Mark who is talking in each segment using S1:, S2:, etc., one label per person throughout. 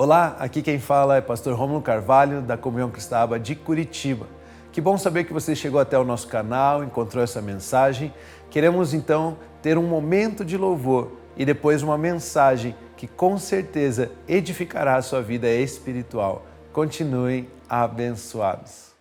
S1: Olá, aqui quem fala é pastor Rômulo Carvalho, da Comunhão Cristã de Curitiba. Que bom saber que você chegou até o nosso canal, encontrou essa mensagem. Queremos então ter um momento de louvor e depois uma mensagem que com certeza edificará a sua vida espiritual. Continuem abençoados.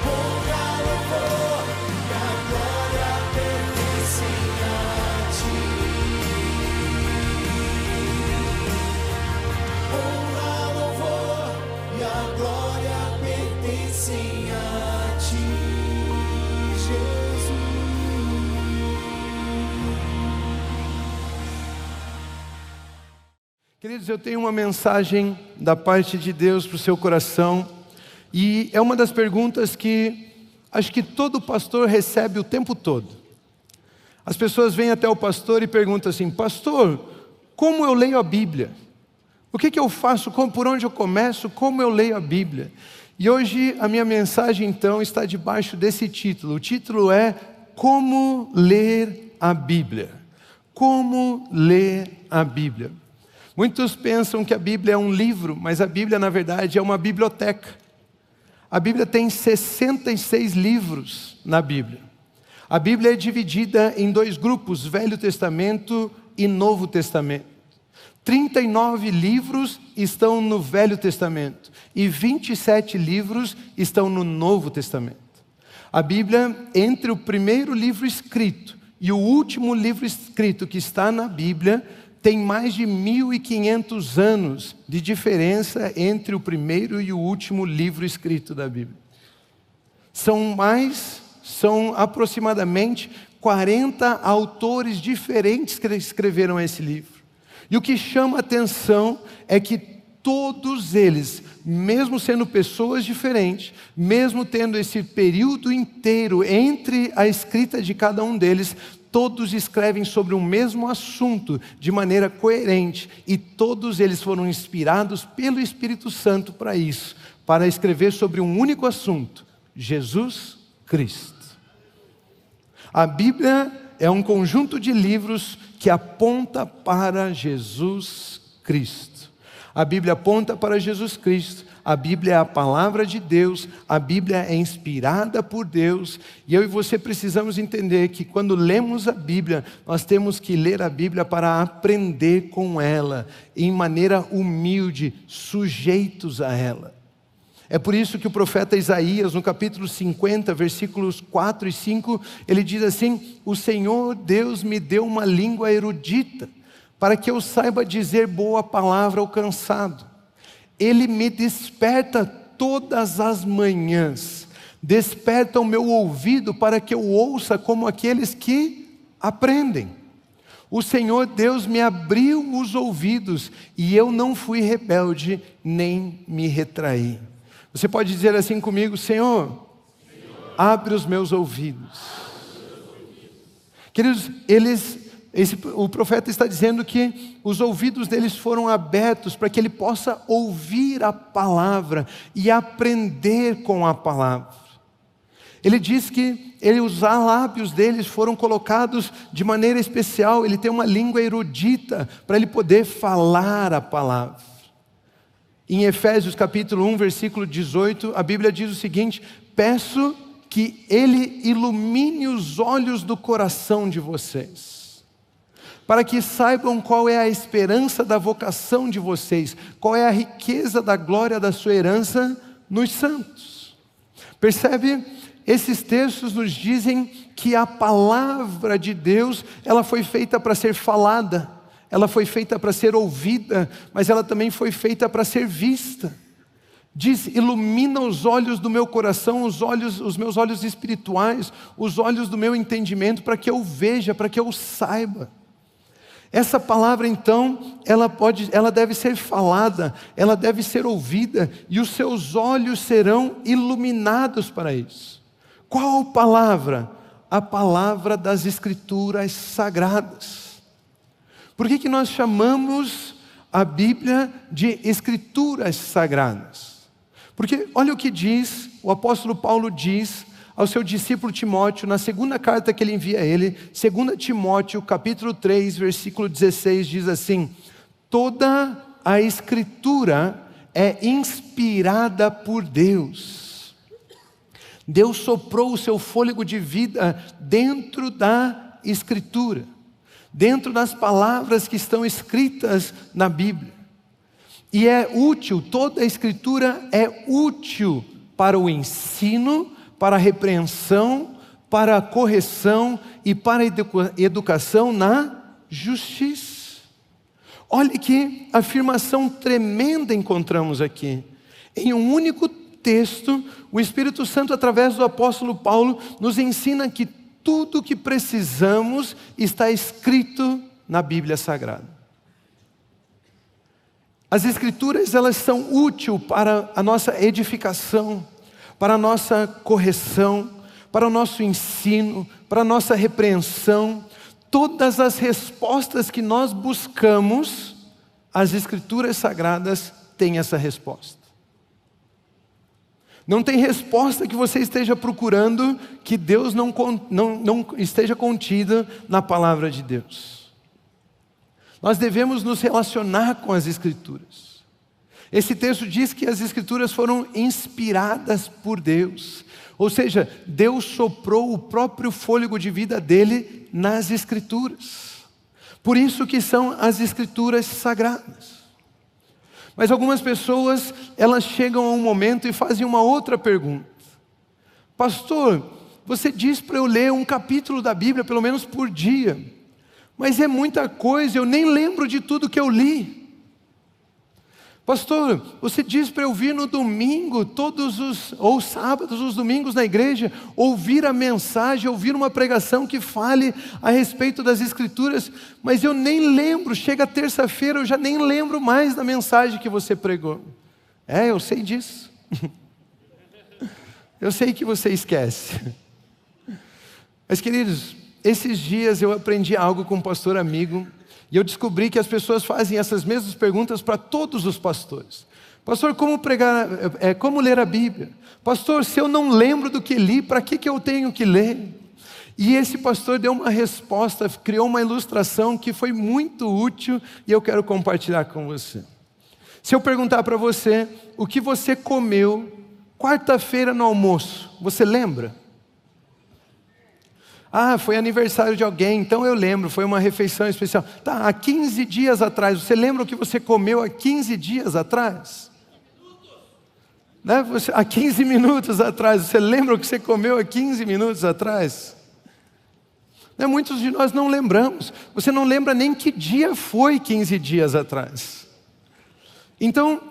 S2: Oh
S1: ti, Jesus. Queridos, eu tenho uma mensagem da parte de Deus para o seu coração, e é uma das perguntas que acho que todo pastor recebe o tempo todo. As pessoas vêm até o pastor e perguntam assim: pastor, como eu leio a Bíblia? O que eu faço? Por onde eu começo? Como eu leio a Bíblia? E hoje a minha mensagem então está debaixo desse título. O título é Como Ler a Bíblia. Como ler a Bíblia. Muitos pensam que a Bíblia é um livro, mas a Bíblia na verdade é uma biblioteca. A Bíblia tem 66 livros na Bíblia. A Bíblia é dividida em 2 grupos, Velho Testamento e Novo Testamento. 39 livros estão no Velho Testamento e 27 livros estão no Novo Testamento. A Bíblia, entre o primeiro livro escrito e o último livro escrito que está na Bíblia, tem mais de 1.500 anos de diferença entre o primeiro e o último livro escrito da Bíblia. São aproximadamente 40 autores diferentes que escreveram esse livro. E o que chama a atenção é que todos eles, mesmo sendo pessoas diferentes, mesmo tendo esse período inteiro entre a escrita de cada um deles, todos escrevem sobre o mesmo assunto de maneira coerente, e todos eles foram inspirados pelo Espírito Santo para isso, para escrever sobre um único assunto: Jesus Cristo. A Bíblia é um conjunto de livros que aponta para Jesus Cristo. A Bíblia aponta para Jesus Cristo. A Bíblia é a palavra de Deus. A Bíblia é inspirada por Deus. E eu e você precisamos entender que quando lemos a Bíblia, nós temos que ler a Bíblia para aprender com ela, em maneira humilde, sujeitos a ela. É por isso que o profeta Isaías, no capítulo 50, versículos 4 e 5, ele diz assim: o Senhor Deus me deu uma língua erudita, para que eu saiba dizer boa palavra ao cansado. Ele me desperta todas as manhãs, desperta o meu ouvido para que eu ouça como aqueles que aprendem. O Senhor Deus me abriu os ouvidos, e eu não fui rebelde, nem me retraí. Você pode dizer assim comigo: Senhor, abre os meus ouvidos. Queridos, o profeta está dizendo que os ouvidos deles foram abertos para que ele possa ouvir a palavra e aprender com a palavra. Ele diz que os lábios deles foram colocados de maneira especial. Ele tem uma língua erudita para ele poder falar a palavra. Em Efésios capítulo 1, versículo 18, a Bíblia diz o seguinte: peço que Ele ilumine os olhos do coração de vocês, para que saibam qual é a esperança da vocação de vocês, qual é a riqueza da glória da sua herança nos santos. Percebe? Esses textos nos dizem que a palavra de Deus, ela foi feita para ser falada, ela foi feita para ser ouvida, mas ela também foi feita para ser vista. Diz: ilumina os olhos do meu coração, os meus olhos espirituais, os olhos do meu entendimento, para que eu veja, para que eu saiba. Essa palavra então, ela deve ser falada, ela deve ser ouvida, e os seus olhos serão iluminados para isso. Qual palavra? A palavra das Escrituras Sagradas. Por que nós chamamos a Bíblia de Escrituras Sagradas? Porque olha o que diz, o apóstolo Paulo diz ao seu discípulo Timóteo, na segunda carta que ele envia a ele, 2 Timóteo capítulo 3, versículo 16, diz assim: toda a Escritura é inspirada por Deus. Deus soprou o seu fôlego de vida dentro da Escritura, dentro das palavras que estão escritas na Bíblia. E é útil, toda a Escritura é útil para o ensino, para a repreensão, para a correção e para a educação na justiça. Olha que afirmação tremenda encontramos aqui. Em um único
S2: texto, o Espírito Santo, através do apóstolo Paulo, nos ensina que tudo o que precisamos está escrito na Bíblia Sagrada. As Escrituras, elas são úteis para a nossa edificação, para a nossa correção, para o nosso ensino, para a nossa repreensão. Todas as respostas que nós buscamos, as Escrituras Sagradas têm essa resposta. Não tem resposta que você esteja procurando que Deus não esteja contida na palavra de Deus. Nós devemos nos relacionar com as Escrituras. Esse texto diz que as Escrituras foram inspiradas por Deus. Ou seja, Deus soprou o próprio fôlego de vida dele nas Escrituras. Por isso que são as Escrituras sagradas. Mas algumas pessoas, elas chegam a um momento e fazem uma outra pergunta. Pastor, você diz para eu ler um capítulo da Bíblia, pelo menos por dia. Mas é muita coisa, eu nem lembro de tudo que eu li. Pastor, você diz para eu vir no domingo, ou sábados, os domingos na igreja, ouvir a mensagem, ouvir uma pregação que fale a respeito das Escrituras, mas eu nem lembro, chega terça-feira, eu já nem lembro mais da mensagem que você pregou. Eu sei disso. Eu sei que você esquece. Mas queridos, esses dias eu aprendi algo com um pastor amigo, e eu descobri que as pessoas fazem essas mesmas perguntas para todos os pastores. Pastor, como pregar, como ler a Bíblia? Pastor, se eu não lembro do que li, para que eu tenho que ler? E esse pastor deu uma resposta, criou uma ilustração que foi muito útil e eu quero compartilhar com você. Se eu perguntar para você o que você comeu quarta-feira no almoço, você lembra? Foi aniversário de alguém, então eu lembro, foi uma refeição especial. Há 15 dias atrás, você lembra o que você comeu há 15 dias atrás? Há 15 minutos atrás, você lembra o que você comeu há 15 minutos atrás? Muitos de nós não lembramos, você não lembra nem que dia foi 15 dias atrás. Então,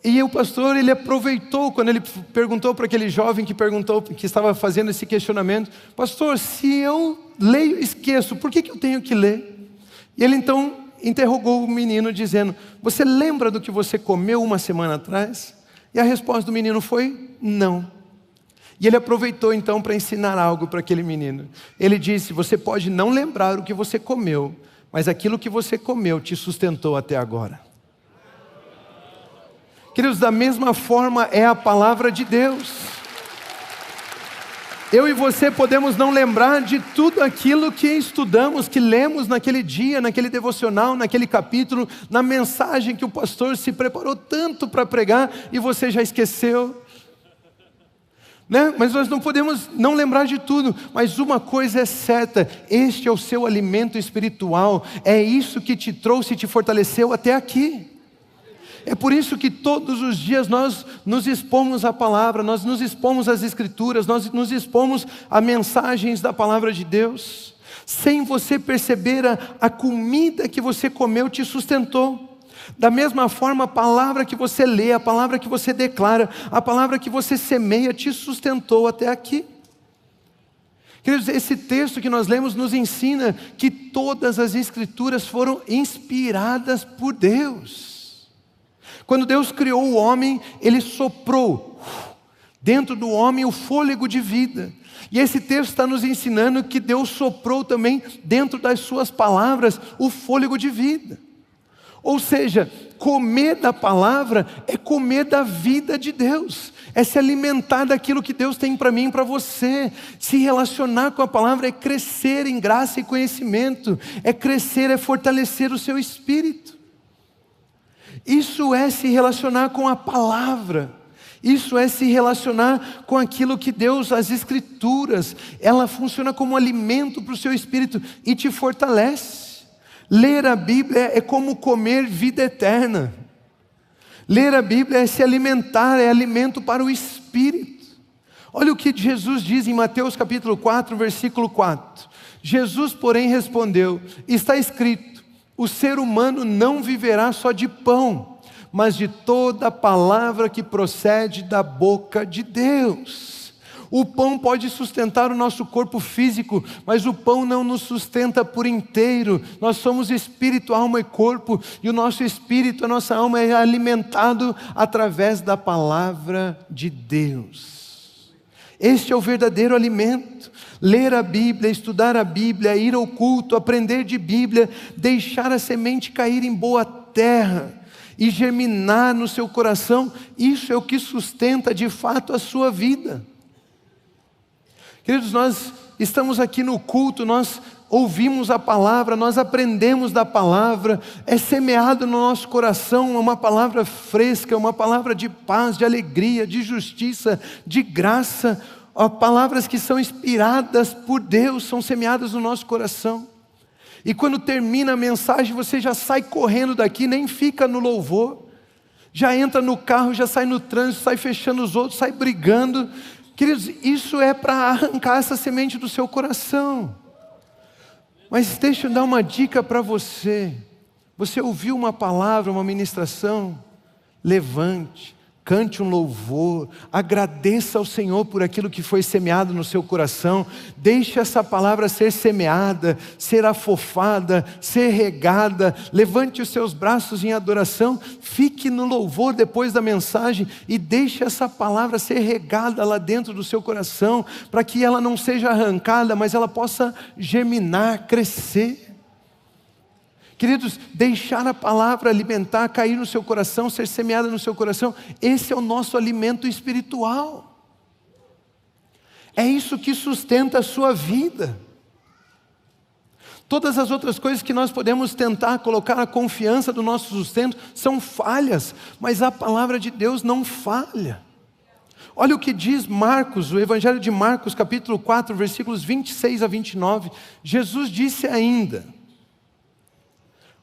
S2: e o pastor, ele aproveitou, quando ele perguntou para aquele jovem que estava fazendo esse questionamento, pastor, se eu leio e esqueço, por que eu tenho que ler? E ele então interrogou o menino dizendo, você lembra do que você comeu uma semana atrás? E a resposta do menino foi, não. E ele aproveitou então para ensinar algo para aquele menino. Ele disse, você pode não lembrar o que você comeu, mas aquilo que você comeu te sustentou até agora. Queridos, da mesma forma é a palavra de Deus. Eu e você podemos não lembrar de tudo aquilo que estudamos, que lemos naquele dia, naquele devocional, naquele capítulo, na mensagem que o pastor se preparou tanto para pregar e você já esqueceu. Mas nós não podemos não lembrar de tudo, mas uma coisa é certa, este é o seu alimento espiritual, é isso que te trouxe e te fortaleceu até aqui. É por isso que todos os dias nós nos expomos à palavra, nós nos expomos às Escrituras, nós nos expomos a mensagens da palavra de Deus. Sem você perceber, a comida que você comeu te sustentou. Da mesma forma, a palavra que você lê, a palavra que você declara, a palavra que você semeia te sustentou até aqui. Queridos, esse texto que nós lemos nos ensina que todas as Escrituras foram inspiradas por Deus. Quando Deus criou o homem, Ele soprou dentro do homem o fôlego de vida. E esse texto está nos ensinando que Deus soprou também dentro das suas palavras o fôlego de vida. Ou seja, comer da palavra é comer da vida de Deus. É se alimentar daquilo que Deus tem para mim e para você. Se relacionar com a palavra é crescer em graça e conhecimento. É crescer, é fortalecer o seu espírito. Isso é se relacionar com a palavra. Isso é se relacionar com aquilo que Deus, as Escrituras, ela funciona como alimento para o seu espírito e te fortalece. Ler a Bíblia é como comer vida eterna. Ler a Bíblia é se alimentar, é alimento para o espírito. Olha o que Jesus diz em Mateus capítulo 4, versículo 4. Jesus, porém, respondeu, está escrito, o ser humano não viverá só de pão, mas de toda palavra que procede da boca de Deus. O pão pode sustentar o nosso corpo físico, mas o pão não nos sustenta por inteiro. Nós somos espírito, alma e corpo, e o nosso espírito, a nossa alma é alimentado através da palavra de Deus. Este é o verdadeiro alimento. Ler a Bíblia, estudar a Bíblia, ir ao culto, aprender de Bíblia, deixar a semente cair em boa terra e germinar no seu coração, isso é o que sustenta de fato a sua vida. Queridos, nós estamos aqui no culto, nós ouvimos a palavra, nós aprendemos da palavra, é semeado no nosso coração uma palavra fresca, uma palavra de paz, de alegria, de justiça, de graça, palavras que são inspiradas por Deus, são semeadas no nosso coração. E quando termina a mensagem, você já sai correndo daqui, nem fica no louvor, já entra no carro, já sai no trânsito, sai fechando os outros, sai brigando. Queridos, isso é para arrancar essa semente do seu coração. Mas deixa eu dar uma dica para você. Você ouviu uma palavra, uma ministração? Levante, cante um louvor, agradeça ao Senhor por aquilo que foi semeado no seu coração. Deixe essa palavra ser semeada, ser afofada, ser regada. Levante os seus braços em adoração, fique no louvor depois da mensagem e deixe essa palavra ser regada lá dentro do seu coração, para que ela não seja arrancada, mas ela possa germinar, crescer. Queridos, deixar a palavra alimentar, cair no seu coração, ser semeada no seu coração, esse é o nosso alimento espiritual. É isso que sustenta a sua vida. Todas as outras coisas que nós podemos tentar colocar a confiança do nosso sustento são falhas, mas a palavra de Deus não falha. Olha o que diz Marcos, o Evangelho de Marcos, capítulo 4, versículos 26 a 29. Jesus disse ainda,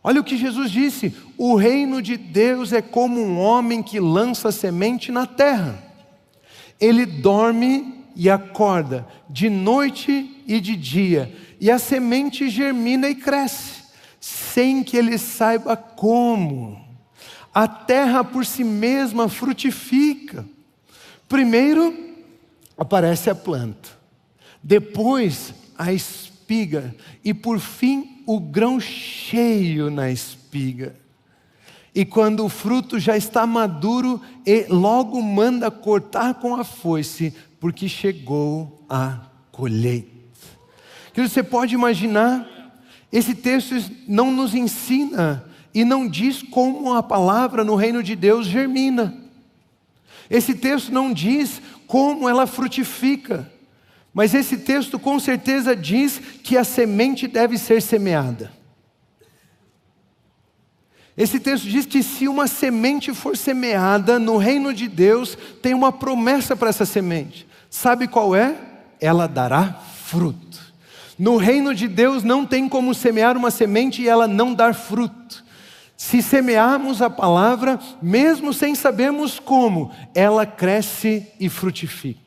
S2: olha o que Jesus disse: o reino de Deus é como um homem que lança semente na terra. Ele dorme e acorda, de noite e de dia, e a semente germina e cresce, sem que ele saiba como. A terra por si mesma frutifica. Primeiro aparece a planta, depois a espiga, e por fim o grão cheio na espiga. E quando o fruto já está maduro, ele logo manda cortar com a foice, porque chegou a colheita. Você pode imaginar, esse texto não nos ensina e não diz como a palavra no reino de Deus germina. Esse texto não diz como ela frutifica. Mas esse texto com certeza diz que a semente deve ser semeada. Esse texto diz que se uma semente for semeada no reino de Deus, tem uma promessa para essa semente. Sabe qual é? Ela dará fruto. No reino de Deus não tem como semear uma semente e ela não dar fruto. Se semearmos a palavra, mesmo sem sabermos como, ela cresce e frutifica.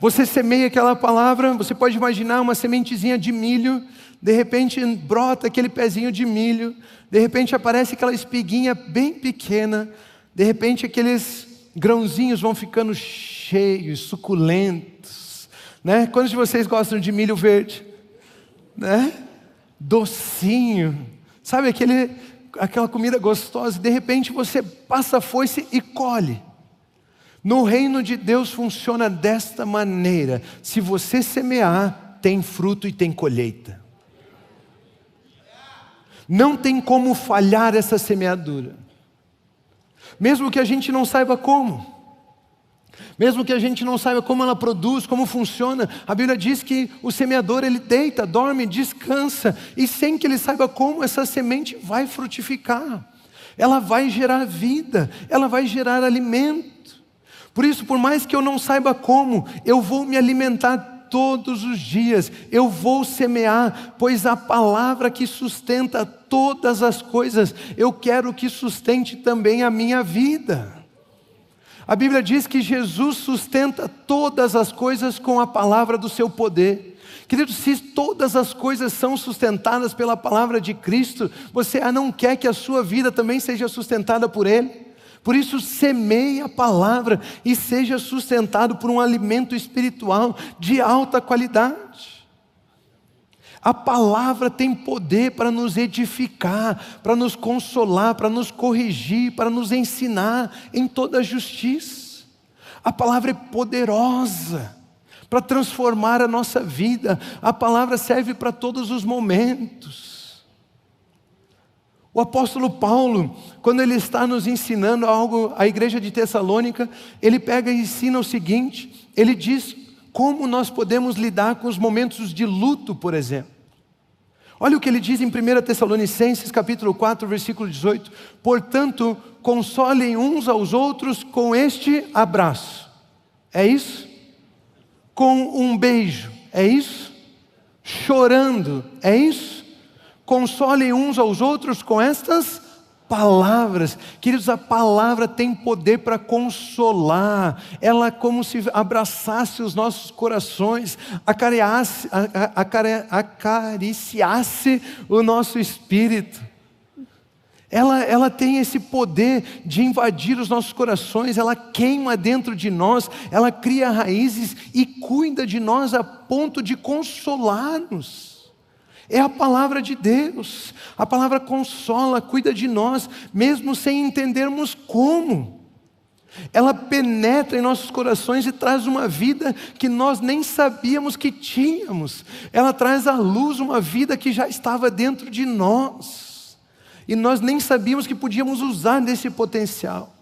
S2: Você semeia aquela palavra, você pode imaginar uma sementezinha de milho, de repente brota aquele pezinho de milho, de repente aparece aquela espiguinha bem pequena, de repente aqueles grãozinhos vão ficando cheios, suculentos, né? Quantos de vocês gostam de milho verde? Né? Docinho, sabe aquela comida gostosa, de repente você passa a foice e colhe. No reino de Deus funciona desta maneira: se você semear, tem fruto e tem colheita. Não tem como falhar essa semeadura. Mesmo que a gente não saiba como. Mesmo que a gente não saiba como ela produz, como funciona, a Bíblia diz que o semeador, ele deita, dorme, descansa, e sem que ele saiba como, essa semente vai frutificar. Ela vai gerar vida, ela vai gerar alimento. Por isso, por mais que eu não saiba como, eu vou me alimentar todos os dias, eu vou semear, pois a palavra que sustenta todas as coisas, eu quero que sustente também a minha vida. A Bíblia diz que Jesus sustenta todas as coisas com a palavra do seu poder. Querido, se todas as coisas são sustentadas pela palavra de Cristo, você não quer que a sua vida também seja sustentada por Ele? Por isso, semeie a palavra e seja sustentado por um alimento espiritual de alta qualidade. A palavra tem poder para nos edificar, para nos consolar, para nos corrigir, para nos ensinar em toda a justiça. A palavra é poderosa para transformar a nossa vida. A palavra serve para todos os momentos. O apóstolo Paulo, quando ele está nos ensinando algo, a igreja de Tessalônica, ele pega e ensina o seguinte, ele diz como nós podemos lidar com os momentos de luto, por exemplo. Olha o que ele diz em 1 Tessalonicenses, capítulo 4, versículo 18. Portanto, consolem uns aos outros com este abraço. É isso? Com um beijo. É isso? Chorando. É isso? Consolem uns aos outros com estas palavras. Queridos, a palavra tem poder para consolar. Ela é como se abraçasse os nossos corações, acariciasse o nosso espírito. Ela tem esse poder de invadir os nossos corações, ela queima dentro de nós, ela cria raízes e cuida de nós a ponto de consolar-nos. É a palavra de Deus, a palavra consola, cuida de nós, mesmo sem entendermos como. Ela penetra em nossos corações e traz uma vida que nós nem sabíamos que tínhamos. Ela traz à luz uma vida que já estava dentro de nós. E nós nem sabíamos que podíamos usar desse potencial.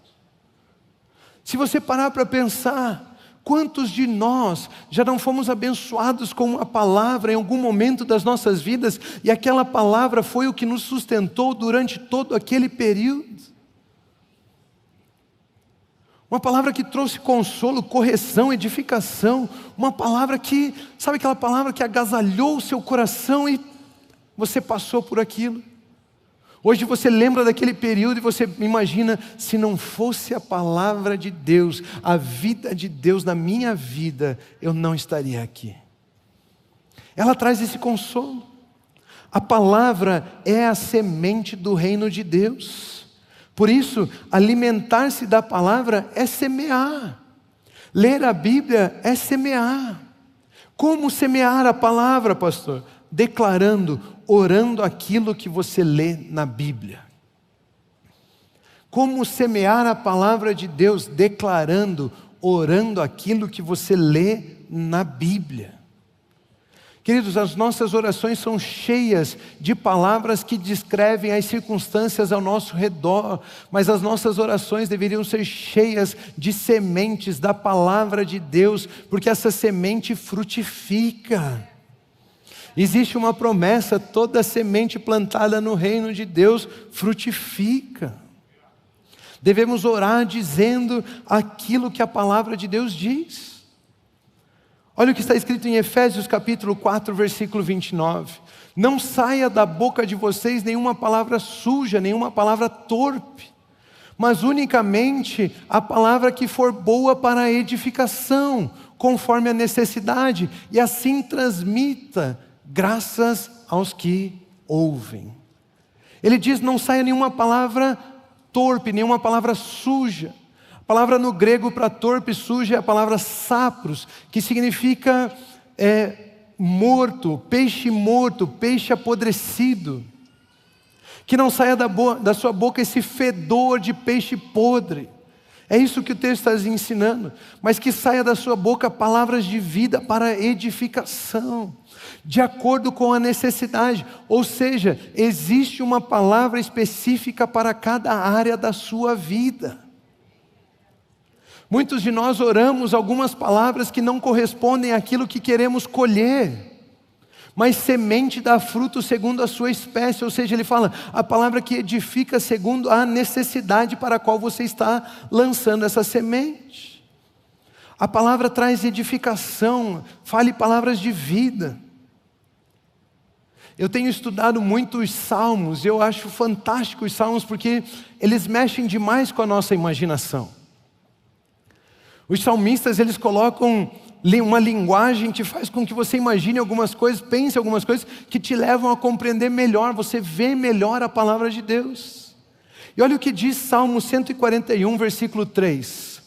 S2: Se você parar para pensar, quantos de nós já não fomos abençoados com uma palavra em algum momento das nossas vidas e aquela palavra foi o que nos sustentou durante todo aquele período? Uma palavra que trouxe consolo, correção, edificação. Uma palavra que, sabe aquela palavra que agasalhou o seu coração e você passou por aquilo? Hoje você lembra daquele período e você imagina, se não fosse a palavra de Deus, a vida de Deus na minha vida, eu não estaria aqui. Ela traz esse consolo. A palavra é a semente do reino de Deus. Por isso, alimentar-se da palavra é semear. Ler a Bíblia é semear. Como semear a palavra, pastor? Declarando, orando aquilo que você lê na Bíblia. Como semear a palavra de Deus? Declarando, orando aquilo que você lê na Bíblia. Queridos, as nossas orações são cheias de palavras que descrevem as circunstâncias ao nosso redor, mas as nossas orações deveriam ser cheias de sementes da palavra de Deus, porque essa semente frutifica. Existe uma promessa, toda semente plantada no reino de Deus frutifica. Devemos orar dizendo aquilo que a palavra de Deus diz. Olha o que está escrito em Efésios capítulo 4, versículo 29. Não saia da boca de vocês nenhuma palavra suja, nenhuma palavra torpe, mas unicamente a palavra que for boa para a edificação, conforme a necessidade, e assim transmita graças aos que ouvem. Ele diz, não saia nenhuma palavra torpe, nenhuma palavra suja. A palavra no grego para torpe e suja é a palavra sapros, que significa morto, peixe apodrecido. Que não saia da sua boca esse fedor de peixe podre. É isso que o texto está ensinando. Mas que saia da sua boca palavras de vida para edificação, de acordo com a necessidade. Ou seja, existe uma palavra específica para cada área da sua vida. Muitos de nós oramos algumas palavras que não correspondem àquilo que queremos colher. Mas semente dá fruto segundo a sua espécie, ou seja, ele fala, a palavra que edifica segundo a necessidade para a qual você está lançando essa semente. A palavra traz edificação, fale palavras de vida. Eu tenho estudado muito os salmos, eu acho fantástico os salmos porque eles mexem demais com a nossa imaginação. Os salmistas, eles colocam uma linguagem que faz com que você imagine algumas coisas, pense algumas coisas que te levam a compreender melhor, você vê melhor a palavra de Deus. E olha o que diz Salmo 141, versículo 3.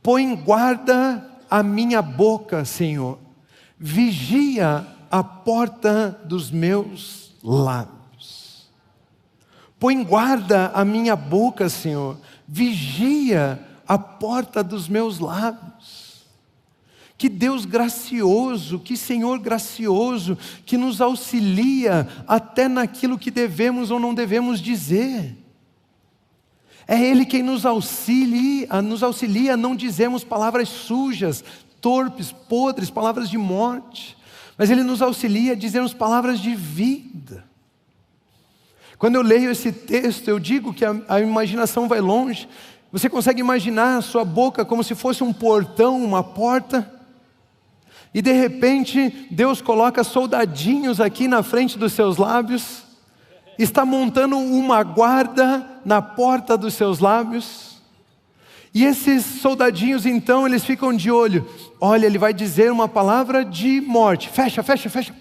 S2: Põe guarda a minha boca, Senhor, vigia a porta dos meus lábios. Põe guarda a minha boca, Senhor, vigia a porta dos meus lábios. Que Deus gracioso, que Senhor gracioso, que nos auxilia até naquilo que devemos ou não devemos dizer. É Ele quem nos auxilia a não dizermos palavras sujas, torpes, podres, palavras de morte. Mas Ele nos auxilia a dizermos palavras de vida. Quando eu leio esse texto, eu digo que a imaginação vai longe. Você consegue imaginar a sua boca como se fosse um portão, uma porta? E de repente, Deus coloca soldadinhos aqui na frente dos seus lábios, está montando uma guarda na porta dos seus lábios. E esses soldadinhos, então, eles ficam de olho. Olha, ele vai dizer uma palavra de morte. Fecha, fecha, fecha.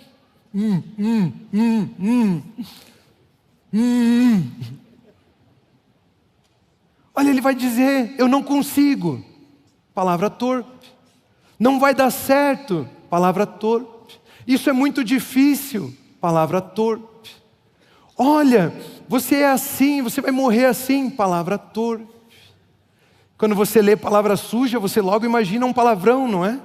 S2: Olha, ele vai dizer, eu não consigo. Palavra torpe. Não vai dar certo. Palavra torpe. Isso é muito difícil. Palavra torpe. Olha, você é assim, você vai morrer assim. Palavra torpe. Quando você lê palavra suja, você logo imagina um palavrão, não é?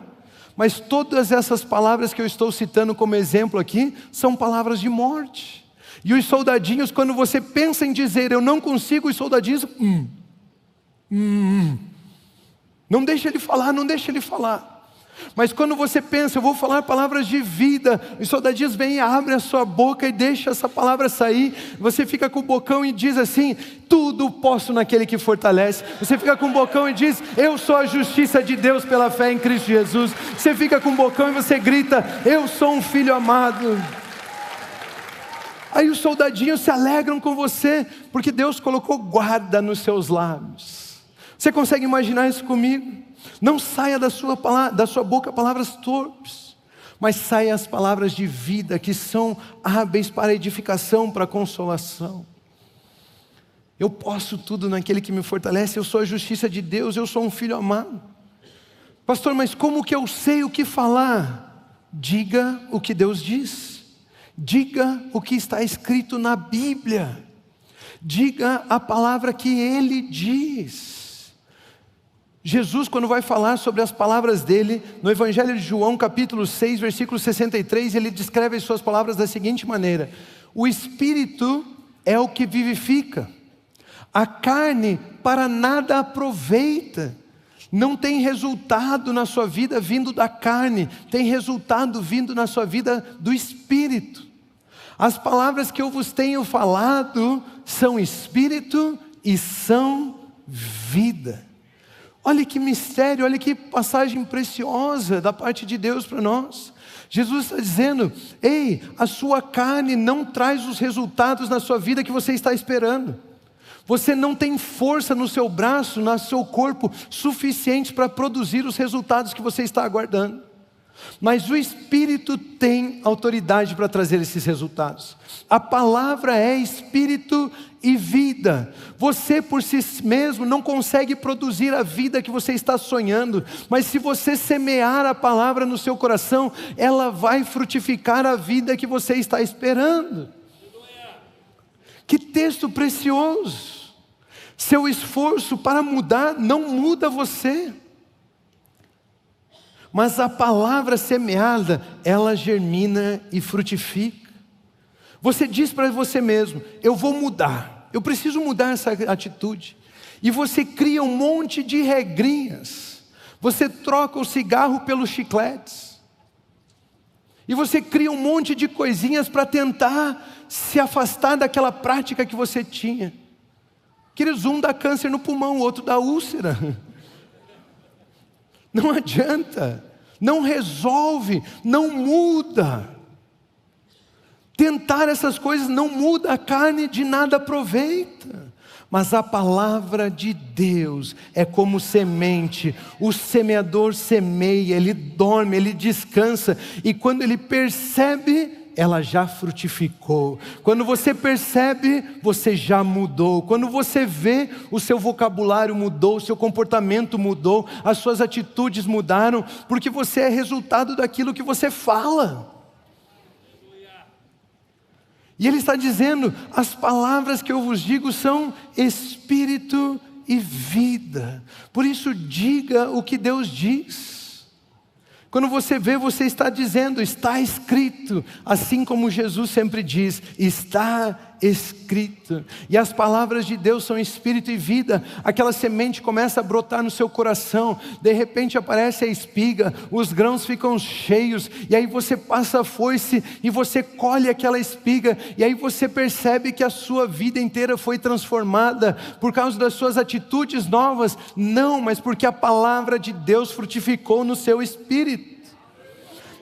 S2: Mas todas essas palavras que eu estou citando como exemplo aqui, são palavras de morte. E os soldadinhos, quando você pensa em dizer, eu não consigo, os soldadinhos, não deixa ele falar, não deixa ele falar. Mas quando você pensa, eu vou falar palavras de vida, os soldadinhos vêm e abrem a sua boca e deixam essa palavra sair. Você fica com o bocão e diz assim, tudo posso naquele que fortalece. Você fica com o bocão e diz, eu sou a justiça de Deus pela fé em Cristo Jesus. Você fica com o bocão e você grita, eu sou um filho amado. Aí os soldadinhos se alegram com você, porque Deus colocou guarda nos seus lábios. Você consegue imaginar isso comigo? Não saia da sua boca palavras torpes, mas saia as palavras de vida, que são hábeis para edificação, para consolação. Eu posso tudo naquele que me fortalece, eu sou a justiça de Deus, eu sou um filho amado. Pastor, mas como que eu sei o que falar? Diga o que Deus diz. Diga o que está escrito na Bíblia. Diga a palavra que Ele diz. Jesus, quando vai falar sobre as palavras dele, no Evangelho de João, capítulo 6, versículo 63, ele descreve as suas palavras da seguinte maneira: o Espírito é o que vivifica, a carne para nada aproveita. Não tem resultado na sua vida vindo da carne, tem resultado vindo na sua vida do Espírito. As palavras que eu vos tenho falado são Espírito e são vida. Olha que mistério, olha que passagem preciosa da parte de Deus para nós. Jesus está dizendo, ei, a sua carne não traz os resultados na sua vida que você está esperando. Você não tem força no seu braço, no seu corpo, suficiente para produzir os resultados que você está aguardando. Mas o Espírito tem autoridade para trazer esses resultados. A palavra é Espírito e vida. Você por si mesmo não consegue produzir a vida que você está sonhando, mas se você semear a palavra no seu coração, ela vai frutificar a vida que você está esperando. Que texto precioso! Seu esforço para mudar não muda você. Mas a palavra semeada, ela germina e frutifica. Você diz para você mesmo, eu vou mudar, eu preciso mudar essa atitude. E você cria um monte de regrinhas. Você troca o cigarro pelos chicletes. E você cria um monte de coisinhas para tentar se afastar daquela prática que você tinha. Queridos, um dá câncer no pulmão, o outro dá úlcera. Não adianta, não resolve, não muda. Tentar essas coisas não muda, a carne de nada aproveita. Mas a palavra de Deus é como semente. O semeador semeia, ele dorme, ele descansa. E quando ele percebe, ela já frutificou. Quando você percebe, você já mudou. Quando você vê, o seu vocabulário mudou, o seu comportamento mudou, as suas atitudes mudaram, porque você é resultado daquilo que você fala. E ele está dizendo, as palavras que eu vos digo são espírito e vida. Por isso diga o que Deus diz. Quando você vê, você está dizendo, está escrito. Assim como Jesus sempre diz, está escrito. E as palavras de Deus são espírito e vida. Aquela semente começa a brotar no seu coração. De repente aparece a espiga, os grãos ficam cheios. E aí você passa a foice e você colhe aquela espiga. E aí você percebe que a sua vida inteira foi transformada por causa das suas atitudes novas. Não, mas porque a palavra de Deus frutificou no seu espírito.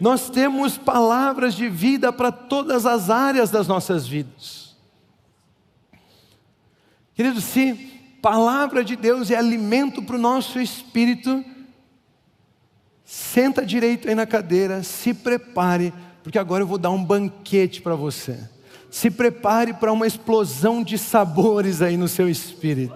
S2: Nós temos palavras de vida para todas as áreas das nossas vidas. Querido, se palavra de Deus é alimento para o nosso espírito, senta direito aí na cadeira, se prepare, porque agora eu vou dar um banquete para você. Se prepare para uma explosão de sabores aí no seu espírito.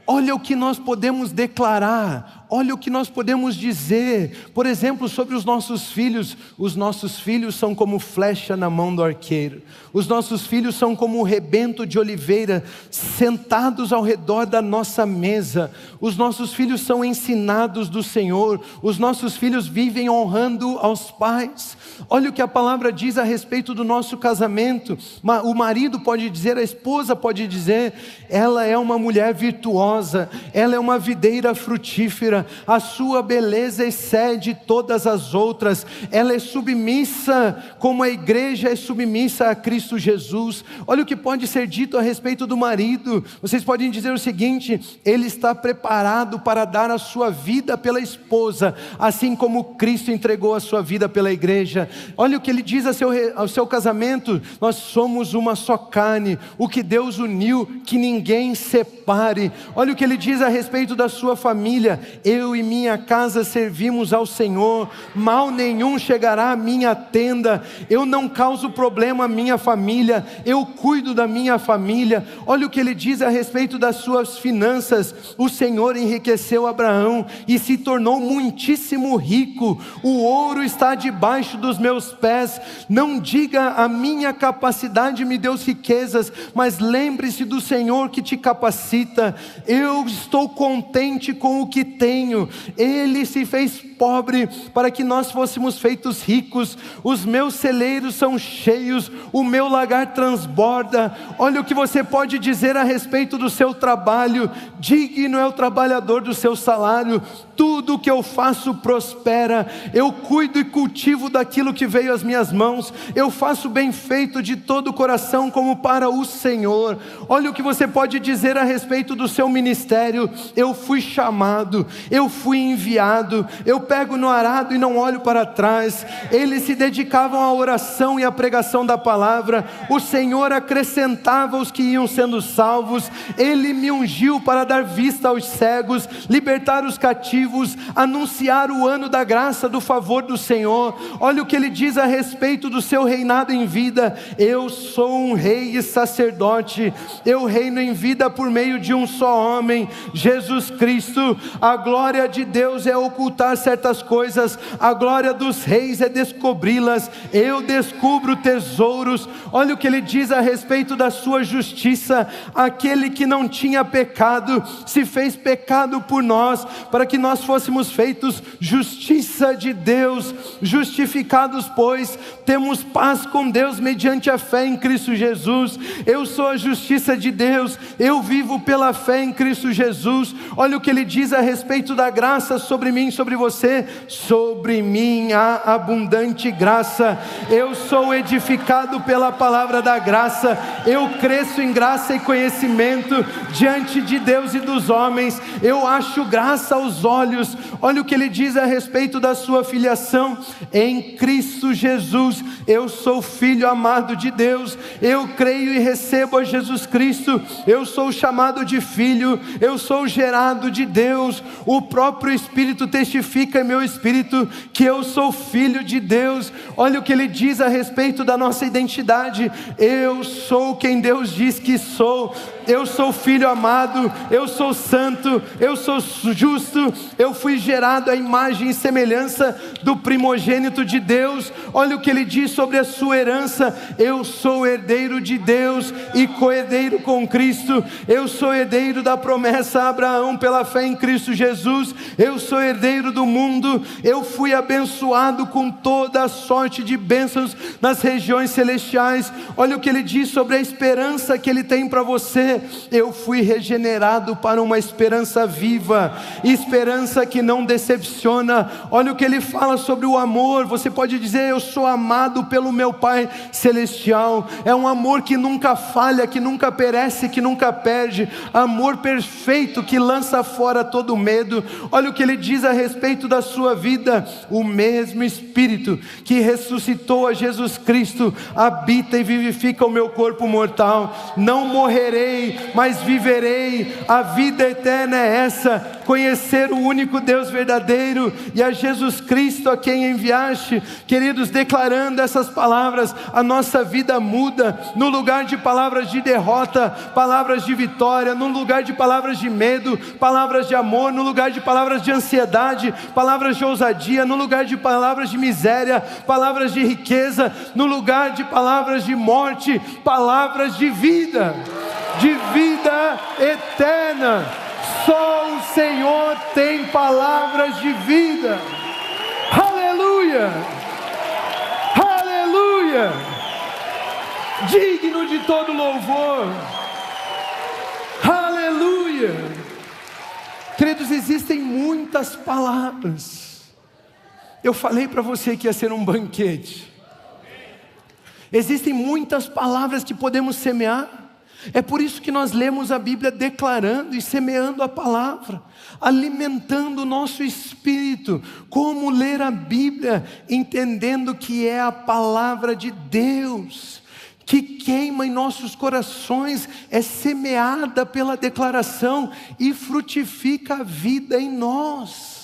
S2: Olha o que nós podemos declarar, olha o que nós podemos dizer. Por exemplo, sobre os nossos filhos são como flecha na mão do arqueiro. Os nossos filhos são como o rebento de oliveira, sentados ao redor da nossa mesa. Os nossos filhos são ensinados do Senhor. Os nossos filhos vivem honrando aos pais. Olha o que a palavra diz a respeito do nosso casamento. O marido pode dizer, a esposa pode dizer, ela é uma mulher virtuosa, ela é uma videira frutífera, a sua beleza excede todas as outras, ela é submissa como a igreja é submissa a Cristo Jesus. Olha o que pode ser dito a respeito do marido. Vocês podem dizer o seguinte, ele está preparado para dar a sua vida pela esposa, assim como Cristo entregou a sua vida pela igreja. Olha o que ele diz ao seu casamento, nós somos uma só carne, o que Deus uniu, que ninguém separe. Olha o que ele diz a respeito da sua família, eu e minha casa servimos ao Senhor, mal nenhum chegará à minha tenda, eu não causo problema à minha família, eu cuido da minha família. Olha o que ele diz a respeito das suas finanças, o Senhor enriqueceu Abraão e se tornou muitíssimo rico, o ouro está debaixo dos meus pés. Não diga a minha capacidade me deu riquezas, mas lembre-se do Senhor que te capacita. Eu estou contente com o que tenho, Ele se fez pobre para que nós fôssemos feitos ricos, os meus celeiros são cheios, o meu lagar transborda. Olha o que você pode dizer a respeito do seu trabalho, digno é o trabalhador do seu salário, tudo o que eu faço prospera, eu cuido e cultivo daquilo que veio às minhas mãos, eu faço bem feito de todo o coração como para o Senhor. Olha o que você pode dizer a respeito do seu ministério, eu fui chamado, eu fui enviado, eu pego no arado e não olho para trás. Eles se dedicavam à oração e à pregação da palavra, o Senhor acrescentava os que iam sendo salvos, Ele me ungiu para dar vista aos cegos, libertar os cativos, anunciar o ano da graça, do favor do Senhor. Olha o que Ele diz a respeito do seu reinado em vida, eu sou um rei e sacerdote, eu reino em vida por meio de um só homem, Jesus Cristo. A glória de Deus é ocultar certas coisas, a glória dos reis é descobri-las, eu descubro tesouros. Olha o que Ele diz a respeito da sua justiça, aquele que não tinha pecado, se fez pecado por nós, para que nós fôssemos feitos justiça de Deus. Justificados pois, temos paz com Deus mediante a fé em Cristo Jesus. Eu sou a justiça de Deus, eu vivo pela fé em Cristo Jesus. Olha o que Ele diz a respeito da graça sobre mim, sobre você, sobre mim há abundante graça, eu sou edificado pela palavra da graça, eu cresço em graça e conhecimento diante de Deus e dos homens, eu acho graça aos olhos olhos. Olha o que ele diz a respeito da sua filiação: em Cristo Jesus, eu sou filho amado de Deus. Eu creio e recebo a Jesus Cristo. Eu sou chamado de filho, eu sou gerado de Deus. O próprio Espírito testifica em meu espírito que eu sou filho de Deus. Olha o que ele diz a respeito da nossa identidade: eu sou quem Deus diz que sou. Eu sou filho amado, eu sou santo, eu sou justo, eu fui gerado à imagem e semelhança do primogênito de Deus. Olha o que ele diz sobre a sua herança: eu sou herdeiro de Deus e co-herdeiro com Cristo. Eu sou herdeiro da promessa a Abraão pela fé em Cristo Jesus. Eu sou herdeiro do mundo. Eu fui abençoado com toda a sorte de bênçãos nas regiões celestiais. Olha o que ele diz sobre a esperança que ele tem para você: eu fui regenerado para uma esperança viva, esperança que não decepciona. Olha o que ele fala sobre o amor. Você pode dizer: eu sou amado pelo meu Pai Celestial. É um amor que nunca falha, que nunca perece, que nunca perde. Amor perfeito que lança fora todo medo. Olha o que ele diz a respeito da sua vida: o mesmo Espírito que ressuscitou a Jesus Cristo habita e vivifica o meu corpo mortal. Não morrerei, mas viverei. A vida eterna é essa: conhecer o único Deus verdadeiro e a Jesus Cristo a quem enviaste. Queridos, declarando essas palavras, a nossa vida muda. No lugar de palavras de derrota, palavras de vitória. No lugar de palavras de medo, palavras de amor. No lugar de palavras de ansiedade, palavras de ousadia. No lugar de palavras de miséria, palavras de riqueza. No lugar de palavras de morte, palavras de vida, de vida eterna. Só o Senhor tem palavras de vida. Aleluia, aleluia, digno de todo louvor. Aleluia. Queridos, existem muitas palavras. Eu falei para você que ia ser um banquete. Existem muitas palavras que podemos semear. É por isso que nós lemos a Bíblia declarando e semeando a palavra, alimentando o nosso espírito. Como ler a Bíblia entendendo que é a palavra de Deus, que queima em nossos corações, é semeada pela declaração e frutifica a vida em nós.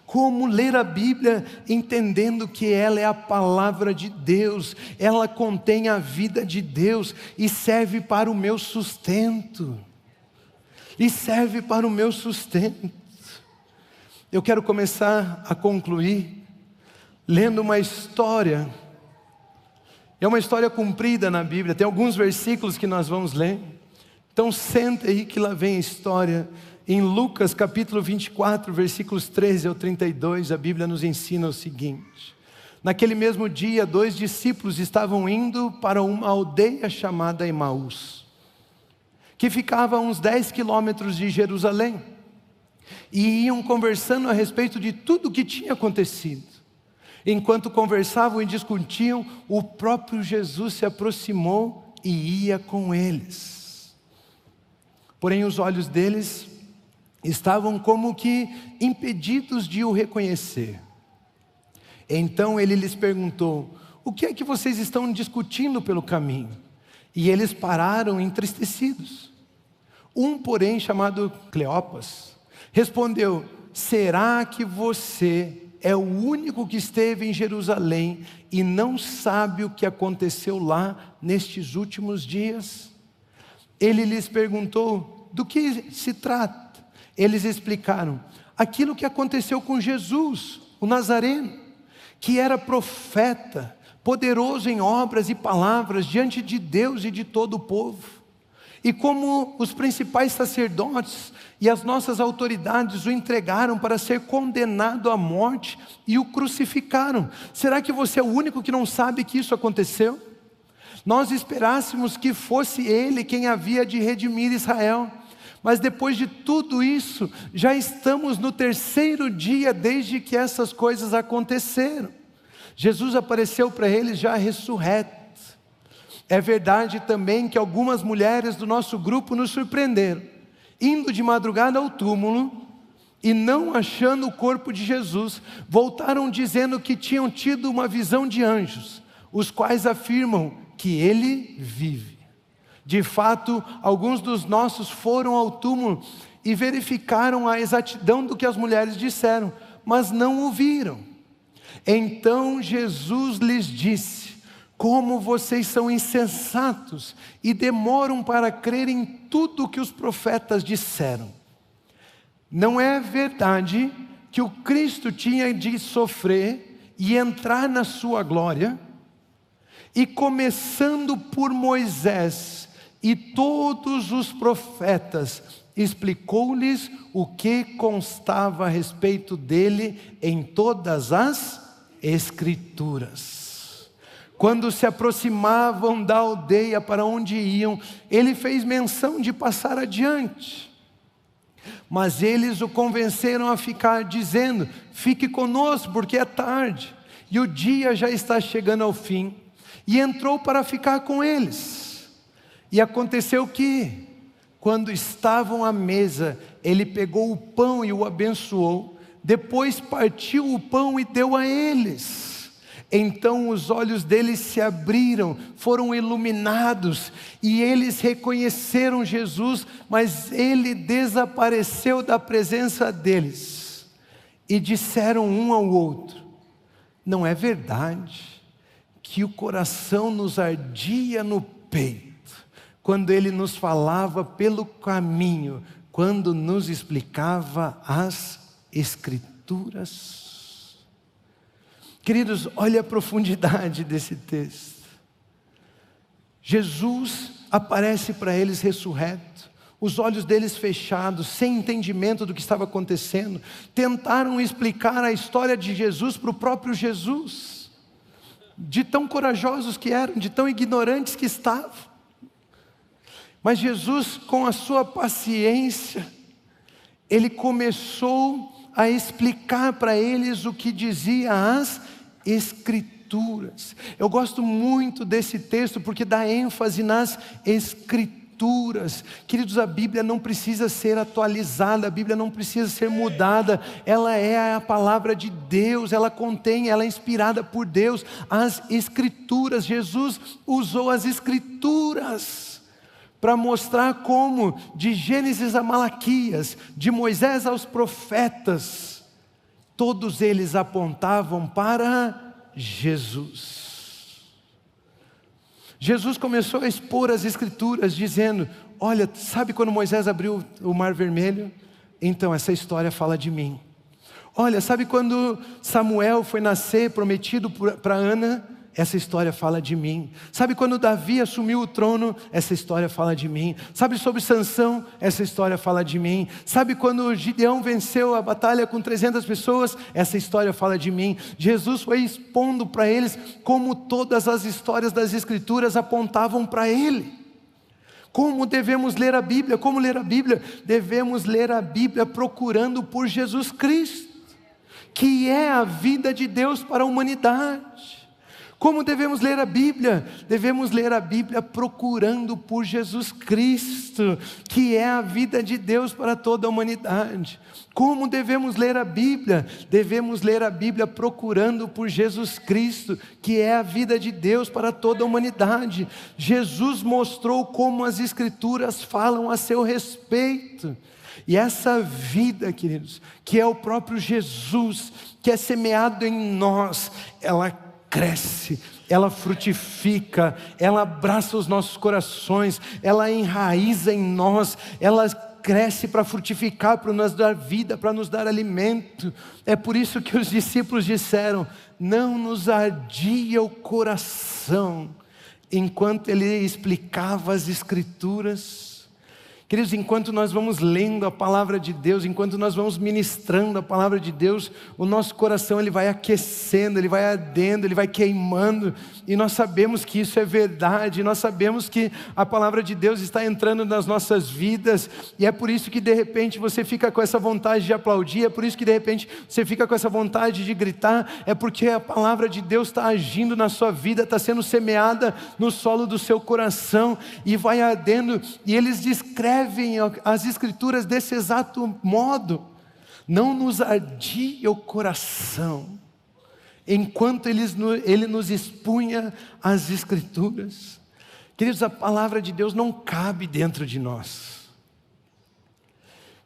S2: Como ler a Bíblia entendendo que ela é a palavra de Deus, ela contém a vida de Deus e serve para o meu sustento. E serve para o meu sustento. Eu quero começar a concluir lendo uma história. É uma história comprida na Bíblia, tem alguns versículos que nós vamos ler. Então senta aí que lá vem a história. Em Lucas capítulo 24, versículos 13 ao 32, a Bíblia nos ensina o seguinte: naquele mesmo dia, 2 discípulos estavam indo para uma aldeia chamada Emaús, que ficava a uns 10 quilômetros de Jerusalém, e iam conversando a respeito de tudo o que tinha acontecido. Enquanto conversavam e discutiam, o próprio Jesus se aproximou e ia com eles. Porém os olhos deles estavam como que impedidos de o reconhecer. Então ele lhes perguntou: o que é que vocês estão discutindo pelo caminho? E eles pararam entristecidos. Um, porém, chamado Cleopas, respondeu: será que você é o único que esteve em Jerusalém e não sabe o que aconteceu lá nestes últimos dias? Ele lhes perguntou: do que se trata? Eles explicaram: aquilo que aconteceu com Jesus, o Nazareno, que era profeta, poderoso em obras e palavras diante de Deus e de todo o povo. E como os principais sacerdotes e as nossas autoridades o entregaram para ser condenado à morte e o crucificaram. Será que você é o único que não sabe que isso aconteceu? Nós esperássemos que fosse ele quem havia de redimir Israel. Mas depois de tudo isso, já estamos no 3º dia desde que essas coisas aconteceram. Jesus apareceu para eles já ressurreto. É verdade também que algumas mulheres do nosso grupo nos surpreenderam, indo de madrugada ao túmulo e não achando o corpo de Jesus, voltaram dizendo que tinham tido uma visão de anjos, os quais afirmam que ele vive. De fato, alguns dos nossos foram ao túmulo e verificaram a exatidão do que as mulheres disseram, mas não o viram. Então Jesus lhes disse: como vocês são insensatos e demoram para crer em tudo o que os profetas disseram. Não é verdade que o Cristo tinha de sofrer e entrar na sua glória? E começando por Moisés e todos os profetas, explicou-lhes o que constava a respeito dele em todas as Escrituras. Quando se aproximavam da aldeia para onde iam, ele fez menção de passar adiante. Mas eles o convenceram a ficar, dizendo: fique conosco, porque é tarde, e o dia já está chegando ao fim. E entrou para ficar com eles. E aconteceu que, quando estavam à mesa, ele pegou o pão e o abençoou. Depois partiu o pão e deu a eles. Então os olhos deles se abriram, foram iluminados, e eles reconheceram Jesus, mas ele desapareceu da presença deles. E disseram um ao outro: não é verdade que o coração nos ardia no peito, quando ele nos falava pelo caminho, quando nos explicava as Escrituras? Queridos, olha a profundidade desse texto. Jesus aparece para eles ressurreto, os olhos deles fechados, sem entendimento do que estava acontecendo. Tentaram explicar a história de Jesus para o próprio Jesus, de tão corajosos que eram, de tão ignorantes que estavam. Mas Jesus, com a sua paciência, ele começou a explicar para eles o que dizia as Escrituras. Eu gosto muito desse texto porque dá ênfase nas Escrituras. Queridos, a Bíblia não precisa ser atualizada, a Bíblia não precisa ser mudada, ela é a palavra de Deus, ela é inspirada por Deus, as Escrituras. Jesus usou as Escrituras para mostrar como, de Gênesis a Malaquias, de Moisés aos profetas, todos eles apontavam para Jesus. Jesus começou a expor as Escrituras, dizendo: olha, sabe quando Moisés abriu o Mar Vermelho? Então essa história fala de mim. Olha, sabe quando Samuel foi nascer, prometido para Ana? Essa história fala de mim. Sabe quando Davi assumiu o trono? Essa história fala de mim. Sabe sobre Sansão? Essa história fala de mim. Sabe quando Gideão venceu a batalha com 300 pessoas? Essa história fala de mim. Jesus foi expondo para eles como todas as histórias das Escrituras apontavam para Ele. Como devemos ler a Bíblia? Como ler a Bíblia? Devemos ler a Bíblia procurando por Jesus Cristo, que é a vida de Deus para a humanidade. Como devemos ler a Bíblia? Devemos ler a Bíblia procurando por Jesus Cristo, que é a vida de Deus para toda a humanidade. Como devemos ler a Bíblia? Devemos ler a Bíblia procurando por Jesus Cristo, que é a vida de Deus para toda a humanidade. Jesus mostrou como as Escrituras falam a seu respeito. E essa vida, queridos, que é o próprio Jesus, que é semeado em nós, ela cresce, ela frutifica, ela abraça os nossos corações, ela enraiza em nós, ela cresce para frutificar, para nos dar vida, para nos dar alimento. É por isso que os discípulos disseram: não nos ardia o coração, enquanto ele explicava as Escrituras. Queridos, enquanto nós vamos lendo a palavra de Deus, enquanto nós vamos ministrando a palavra de Deus, o nosso coração ele vai aquecendo, ele vai ardendo, ele vai queimando, e nós sabemos que isso é verdade, nós sabemos que a palavra de Deus está entrando nas nossas vidas, e é por isso que de repente você fica com essa vontade de aplaudir, é por isso que de repente você fica com essa vontade de gritar, é porque a palavra de Deus está agindo na sua vida, está sendo semeada no solo do seu coração, e vai ardendo, e eles descrevem as Escrituras desse exato modo. não nos ardia o coração, enquanto Ele nos expunha as Escrituras. Queridos, a palavra de Deus não cabe dentro de nós.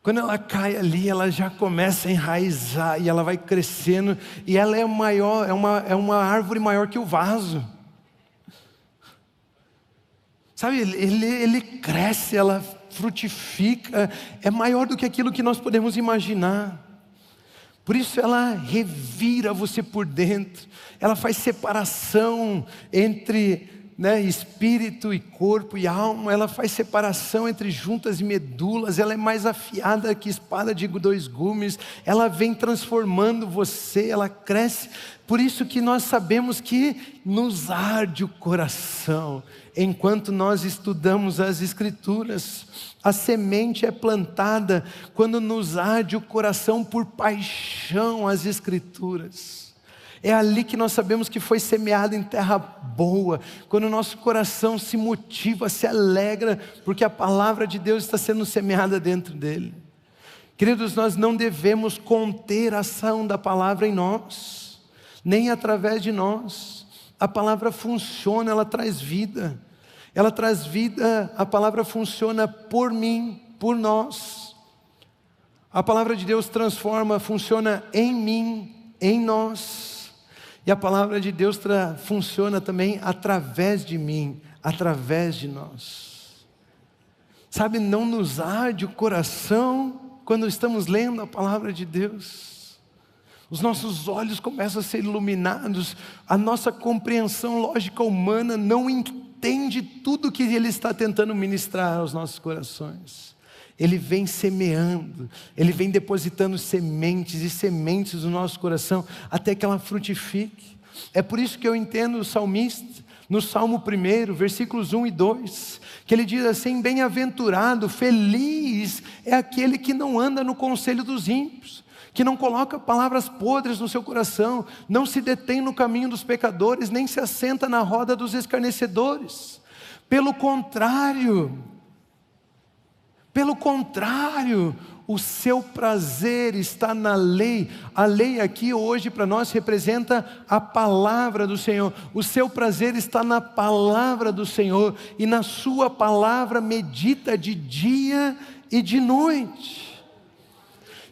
S2: Quando ela cai ali, ela já começa a enraizar, e ela vai crescendo, e ela é maior, é uma árvore maior que o vaso. Sabe, ele cresce, ela frutifica, é maior do que aquilo que nós podemos imaginar. Por isso ela revira você por dentro, ela faz separação entre espírito e corpo e alma, ela faz separação entre juntas e medulas, ela é mais afiada que espada de 2 gumes, ela vem transformando você, ela cresce. Por isso que nós sabemos que nos arde o coração enquanto nós estudamos as Escrituras. A semente é plantada quando nos arde o coração por paixão às Escrituras. É ali que nós sabemos que foi semeado em terra boa, quando o nosso coração se motiva, se alegra, porque a palavra de Deus está sendo semeada dentro dele. Queridos, nós não devemos conter a ação da palavra em nós, nem através de nós. A palavra funciona, ela traz vida. Ela traz vida, a palavra funciona por mim, por nós. A palavra de Deus transforma, funciona em mim, em nós. E a palavra de Deus funciona também através de mim, através de nós. Sabe, não nos arde o coração quando estamos lendo a palavra de Deus. Os nossos olhos começam a ser iluminados, a nossa compreensão lógica humana não entende tudo que Ele está tentando ministrar aos nossos corações. Ele vem semeando, Ele vem depositando sementes e sementes no nosso coração, até que ela frutifique. É por isso que eu entendo o salmista, no Salmo 1, versículos 1 e 2, que ele diz assim: bem-aventurado, feliz é aquele que não anda no conselho dos ímpios, que não coloca palavras podres no seu coração, não se detém no caminho dos pecadores, nem se assenta na roda dos escarnecedores. Pelo contrário, o seu prazer está na lei. A lei aqui hoje para nós representa a palavra do Senhor. O seu prazer está na palavra do Senhor, e na sua palavra medita de dia e de noite.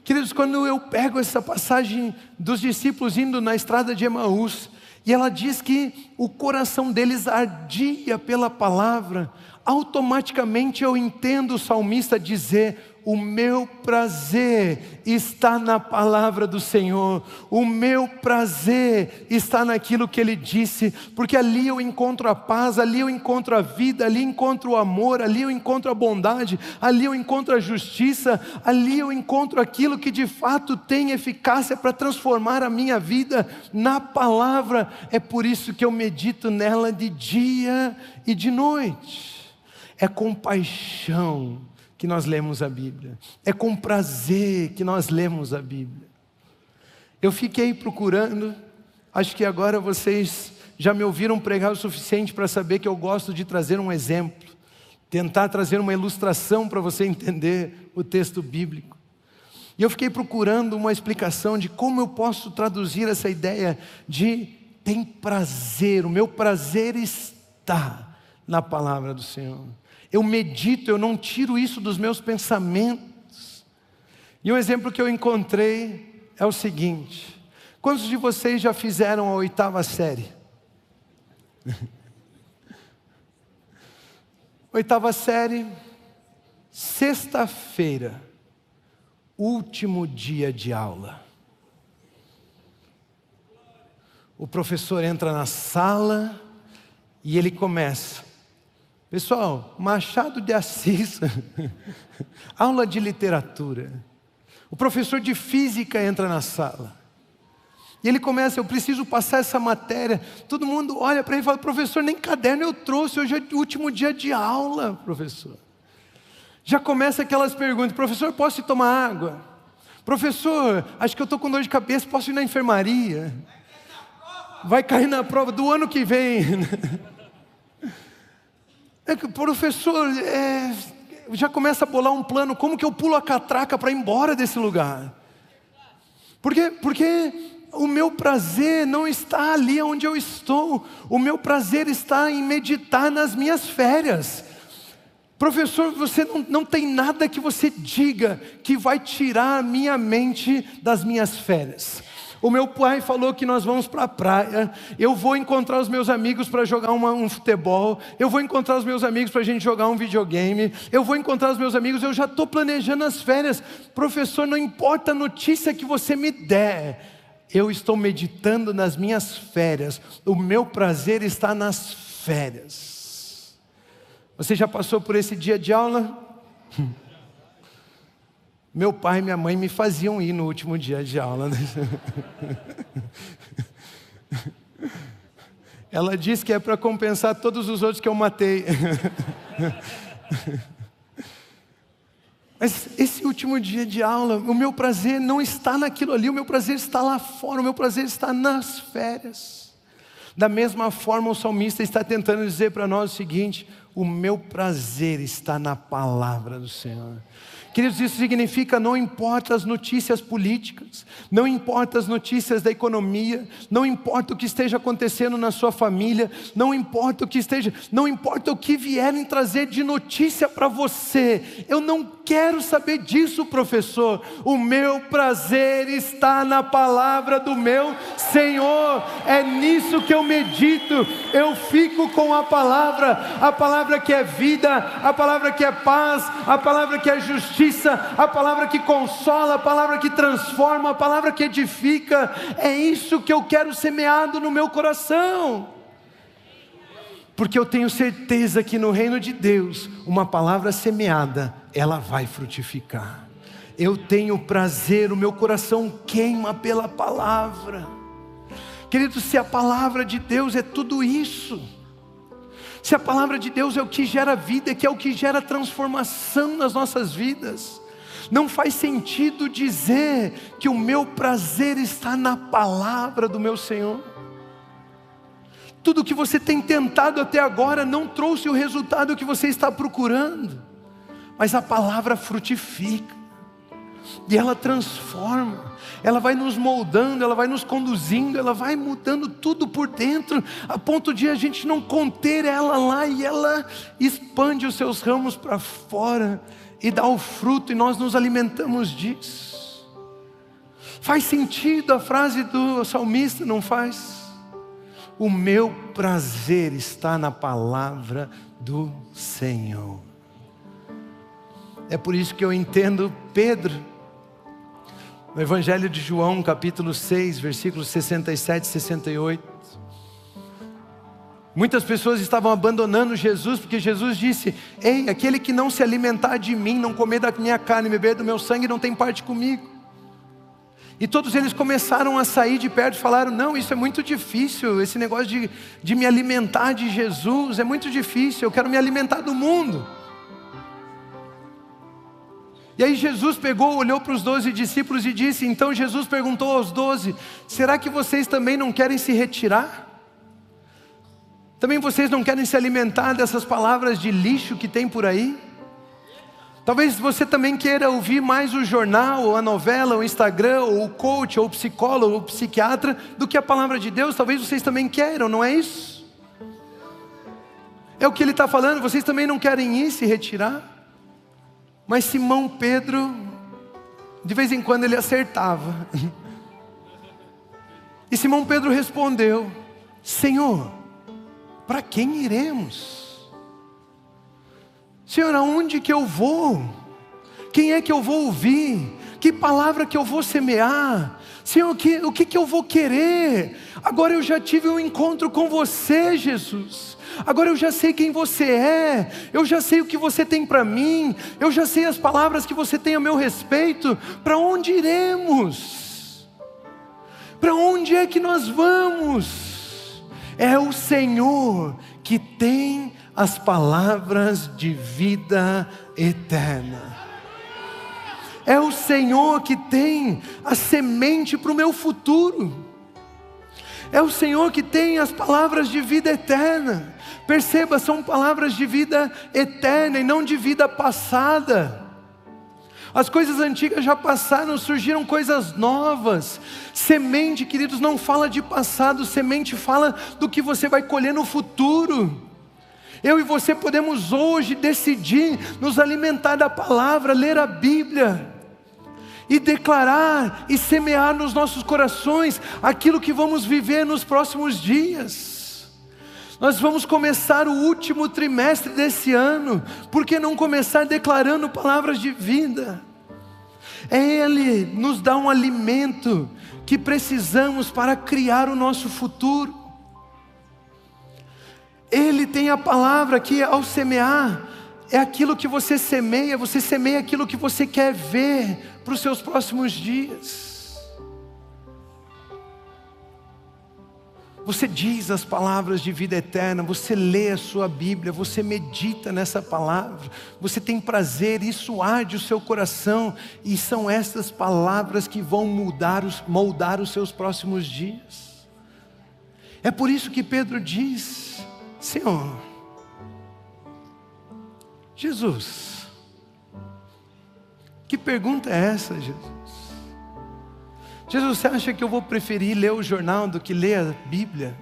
S2: Queridos, quando eu pego essa passagem dos discípulos indo na estrada de Emaús, e ela diz que o coração deles ardia pela palavra, automaticamente eu entendo o salmista dizer: o meu prazer está na palavra do Senhor, o meu prazer está naquilo que Ele disse, porque ali eu encontro a paz, ali eu encontro a vida, ali eu encontro o amor, ali eu encontro a bondade, ali eu encontro a justiça, ali eu encontro aquilo que de fato tem eficácia para transformar a minha vida na palavra. É por isso que eu medito nela de dia e de noite. É com paixão que nós lemos a Bíblia, é com prazer que nós lemos a Bíblia. Eu fiquei procurando, acho que agora vocês já me ouviram pregar o suficiente para saber que eu gosto de trazer um exemplo, tentar trazer uma ilustração para você entender o texto bíblico. E eu fiquei procurando uma explicação de como eu posso traduzir essa ideia de tem prazer, o meu prazer está na palavra do Senhor. Eu medito, eu não tiro isso dos meus pensamentos. E um exemplo que eu encontrei é o seguinte: quantos de vocês já fizeram a 8ª série? 8ª série, sexta-feira, último dia de aula. O professor entra na sala e ele começa: pessoal, Machado de Assis, aula de literatura. O professor de física entra na sala. E ele começa: eu preciso passar essa matéria. Todo mundo olha para ele e fala: professor, nem caderno eu trouxe, hoje é o último dia de aula, professor. Já começa aquelas perguntas: professor, posso ir tomar água? Professor, acho que eu estou com dor de cabeça, posso ir na enfermaria? Vai cair na prova do ano que vem. É que o professor já começa a bolar um plano: como que eu pulo a catraca para ir embora desse lugar? Porque o meu prazer não está ali onde eu estou. O meu prazer está em meditar nas minhas férias. Professor, você não tem nada que você diga que vai tirar a minha mente das minhas férias. O meu pai falou que nós vamos para a praia, eu vou encontrar os meus amigos para jogar um futebol, eu vou encontrar os meus amigos para a gente jogar um videogame, eu vou encontrar os meus amigos, eu já estou planejando as férias. Professor, não importa a notícia que você me der, eu estou meditando nas minhas férias, o meu prazer está nas férias. Você já passou por esse dia de aula? Meu pai e minha mãe me faziam ir no último dia de aula. Ela disse que é para compensar todos os outros que eu matei. Mas esse último dia de aula, o meu prazer não está naquilo ali, o meu prazer está lá fora, o meu prazer está nas férias. Da mesma forma, o salmista está tentando dizer para nós o seguinte: o meu prazer está na palavra do Senhor. Queridos, isso significa não importa as notícias políticas, não importa as notícias da economia, não importa o que esteja acontecendo na sua família, não importa o que vierem trazer de notícia para você. Eu não quero saber disso, professor. O meu prazer está na palavra do meu Senhor. É nisso que eu medito. Eu fico com a palavra que é vida, a palavra que é paz, a palavra que é justiça, a palavra que consola, a palavra que transforma, a palavra que edifica. É isso que eu quero semeado no meu coração, porque eu tenho certeza que no reino de Deus, uma palavra semeada, ela vai frutificar. Eu tenho prazer, o meu coração queima pela palavra. Queridos, se a palavra de Deus é tudo isso, se a palavra de Deus é o que gera vida, que é o que gera transformação nas nossas vidas, não faz sentido dizer que o meu prazer está na palavra do meu Senhor. Tudo que você tem tentado até agora não trouxe o resultado que você está procurando, mas a palavra frutifica, e ela transforma, ela vai nos moldando, ela vai nos conduzindo, ela vai mudando tudo por dentro, a ponto de a gente não conter ela lá, e ela expande os seus ramos para fora, e dá o fruto, e nós nos alimentamos disso. Faz sentido a frase do salmista, não faz? O meu prazer está na palavra do Senhor. É por isso que eu entendo Pedro, no Evangelho de João, capítulo 6, versículos 67 e 68. Muitas pessoas estavam abandonando Jesus, porque Jesus disse: ei, aquele que não se alimentar de mim, não comer da minha carne, beber do meu sangue, não tem parte comigo. E todos eles começaram a sair de perto e falaram: não, isso é muito difícil, esse negócio de me alimentar de Jesus é muito difícil, eu quero me alimentar do mundo. E aí Jesus pegou, olhou para os 12 discípulos e disse, então Jesus perguntou aos 12, será que vocês também não querem se retirar? Também vocês não querem se alimentar dessas palavras de lixo que tem por aí? Talvez você também queira ouvir mais o jornal, ou a novela, ou o Instagram, ou o coach, ou o psicólogo, ou o psiquiatra, do que a palavra de Deus. Talvez vocês também queiram, não é isso? É o que ele está falando, vocês também não querem ir se retirar? Mas Simão Pedro, de vez em quando ele acertava. E Simão Pedro respondeu, Senhor, para quem iremos? Senhor, aonde que eu vou? Quem é que eu vou ouvir? Que palavra que eu vou semear? Senhor, o que eu vou querer? Agora eu já tive um encontro com você, Jesus. Agora eu já sei quem você é, eu já sei o que você tem para mim, eu já sei as palavras que você tem a meu respeito. Para onde iremos? Para onde é que nós vamos? É o Senhor que tem as palavras de vida eterna. É o Senhor que tem a semente para o meu futuro. É o Senhor que tem as palavras de vida eterna. Perceba, são palavras de vida eterna e não de vida passada. As coisas antigas já passaram, surgiram coisas novas. Semente, queridos, não fala de passado, semente fala do que você vai colher no futuro. Eu e você podemos hoje decidir nos alimentar da palavra, ler a Bíblia e declarar e semear nos nossos corações aquilo que vamos viver nos próximos dias. Nós vamos começar o último trimestre desse ano, por que não começar declarando palavras de vida? Ele nos dá um alimento que precisamos para criar o nosso futuro. Ele tem a palavra que ao semear, é aquilo que você semeia aquilo que você quer ver para os seus próximos dias. Você diz as palavras de vida eterna, você lê a sua Bíblia, você medita nessa palavra, você tem prazer, isso arde o seu coração, e são estas palavras que vão moldar os seus próximos dias. É por isso que Pedro diz: Senhor, Jesus, que pergunta é essa, Jesus? Jesus, você acha que eu vou preferir ler o jornal do que ler a Bíblia?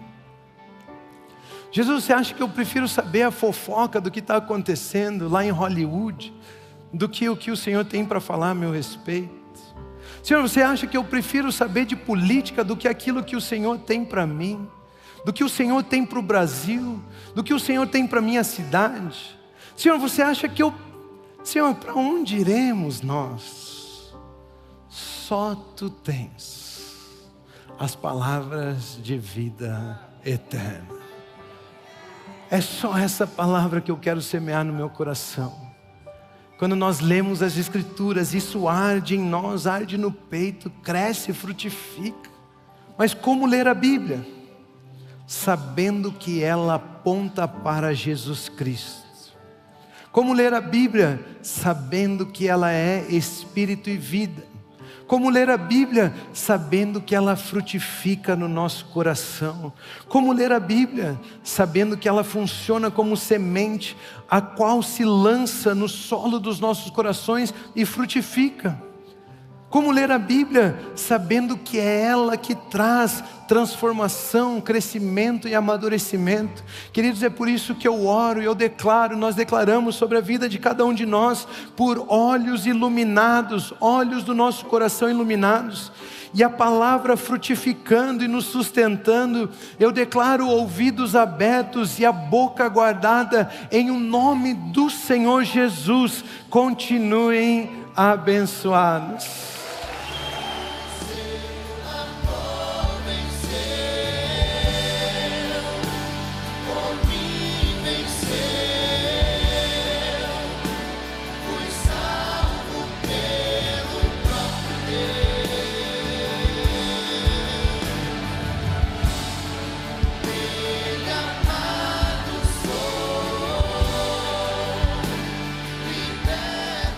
S2: Jesus, você acha que eu prefiro saber a fofoca do que está acontecendo lá em Hollywood, do que o que o Senhor tem para falar a meu respeito? Senhor, você acha que eu prefiro saber de política do que aquilo que o Senhor tem para mim? Do que o Senhor tem para o Brasil? Do que o Senhor tem para a minha cidade? Senhor, você acha que Senhor, para onde iremos nós? Só Tu tens as palavras de vida eterna. É só essa palavra que eu quero semear no meu coração. Quando nós lemos as Escrituras, isso arde em nós, arde no peito, cresce, frutifica. Mas como ler a Bíblia? Sabendo que ela aponta para Jesus Cristo. Como ler a Bíblia? Sabendo que ela é Espírito e vida. Como ler a Bíblia? Sabendo que ela frutifica no nosso coração. Como ler a Bíblia? Sabendo que ela funciona como semente, a qual se lança no solo dos nossos corações e frutifica. Como ler a Bíblia? Sabendo que é ela que traz transformação, crescimento e amadurecimento. Queridos, é por isso que eu oro e eu declaro, nós declaramos sobre a vida de cada um de nós, por olhos iluminados, olhos do nosso coração iluminados, e a palavra frutificando e nos sustentando. Eu declaro ouvidos abertos e a boca guardada, em o nome do Senhor Jesus. Continuem abençoados.